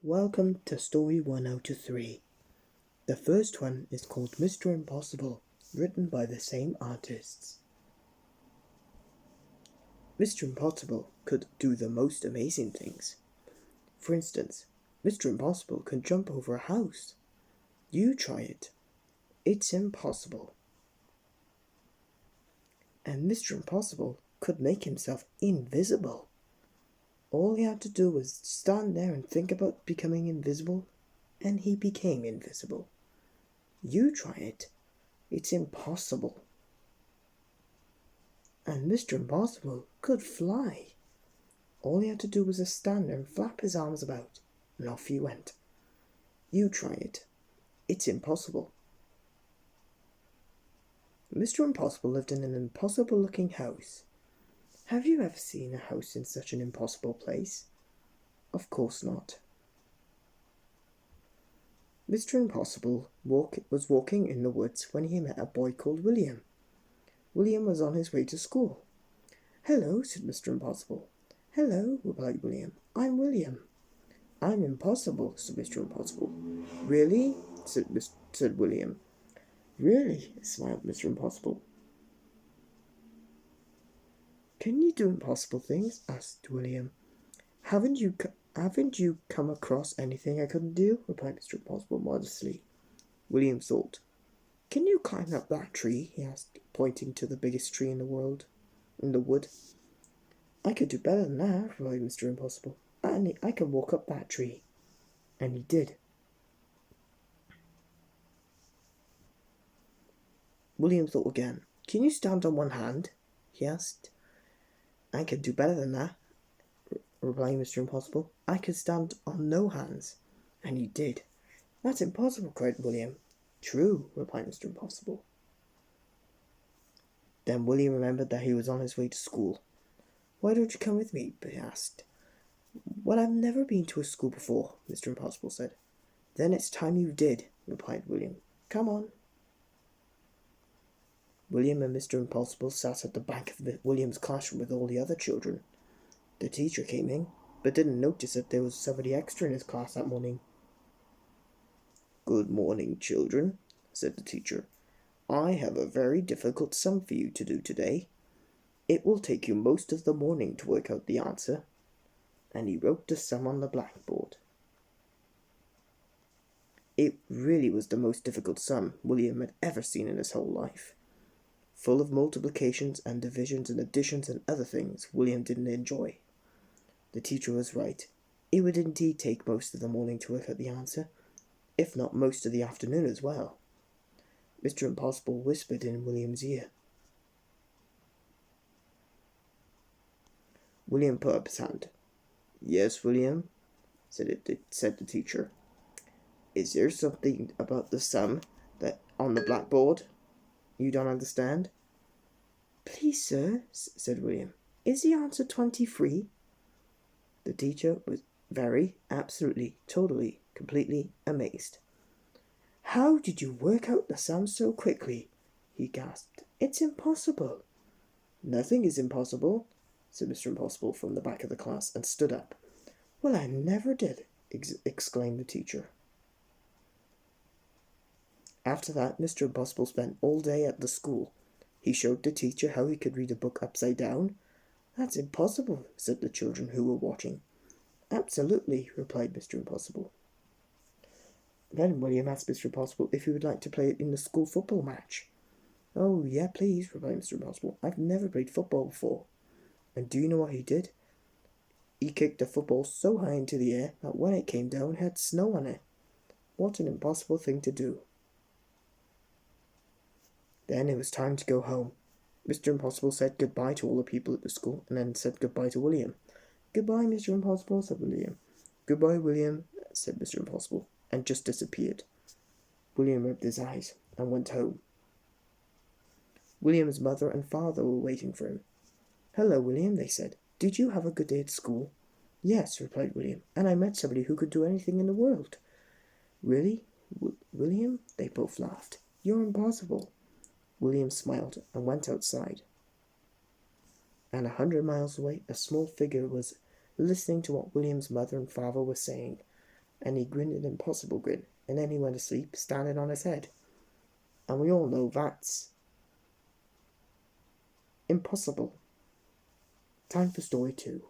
Welcome to story 1 out of 3. The first one is called Mr. Impossible, written by the same artists. Mr. Impossible could do the most amazing things. For instance, Mr. Impossible can jump over a house. You try it. It's impossible. And Mr. Impossible could make himself invisible. All he had to do was stand there and think about becoming invisible, and he became invisible. You try it. It's impossible. And Mr. Impossible could fly. All he had to do was just stand there and flap his arms about, and off he went. You try it. It's impossible. Mr. Impossible lived in an impossible-looking house. Have you ever seen a house in such an impossible place? Of course not. Mr. Impossible was walking in the woods when he met a boy called William. William was on his way to school. "Hello," said Mr. Impossible. "Hello," replied William. "I'm William." "I'm impossible," said Mr. Impossible. "Really?" said William. "Really?" smiled Mr. Impossible. "Can you do impossible things?" asked William. Haven't you come across anything I couldn't do?" replied Mr. Impossible modestly. William thought. "Can you climb up that tree?" he asked, pointing to the biggest tree in the wood. "I could do better than that," replied Mr. Impossible. "I can walk up that tree." And he did. William thought again. "Can you stand on one hand?" he asked. "I can do better than that," replied Mr. Impossible. "I can stand on no hands." And he did. "That's impossible," cried William. "True," replied Mr. Impossible. Then William remembered that he was on his way to school. "Why don't you come with me?" he asked. "Well, I've never been to a school before," Mr. Impossible said. "Then it's time you did," replied William. "Come on." William and Mr. Impossible sat at the back of William's classroom with all the other children. The teacher came in, but didn't notice that there was somebody extra in his class that morning. "Good morning, children," said the teacher. "I have a very difficult sum for you to do today. It will take you most of the morning to work out the answer." And he wrote the sum on the blackboard. It really was the most difficult sum William had ever seen in his whole life. Full of multiplications and divisions and additions and other things William didn't enjoy. The teacher was right. It would indeed take most of the morning to work out the answer, if not most of the afternoon as well. Mr. Impossible whispered in William's ear. William put up his hand. "Yes, William," said the teacher. "Is there something about the sum that on the blackboard you don't understand?" "Please, sir," said William, "is the answer 23? The teacher was very, absolutely, totally, completely amazed. "How did you work out the sum so quickly?" he gasped. "It's impossible." "Nothing is impossible," said Mr. Impossible from the back of the class, and stood up. "Well, I never did," exclaimed the teacher. After that, Mr. Impossible spent all day at the school. He showed the teacher how he could read a book upside down. "That's impossible," said the children who were watching. "Absolutely," replied Mr. Impossible. Then William asked Mr. Impossible if he would like to play in the school football match. "Oh, yeah, please," replied Mr. Impossible. "I've never played football before." And do you know what he did? He kicked the football so high into the air that when it came down, it had snow on it. What an impossible thing to do. Then it was time to go home. Mr. Impossible said goodbye to all the people at the school, and then said goodbye to William. "Goodbye, Mr. Impossible," said William. "Goodbye, William," said Mr. Impossible, and just disappeared. William rubbed his eyes and went home. William's mother and father were waiting for him. "Hello, William," they said. "Did you have a good day at school?" "Yes," replied William, "and I met somebody who could do anything in the world." "Really, William?" They both laughed. "You're impossible." William smiled and went outside. And 100 miles away, a small figure was listening to what William's mother and father were saying. And he grinned an impossible grin, and then he went to sleep standing on his head. And we all know that's impossible. Time for story 2.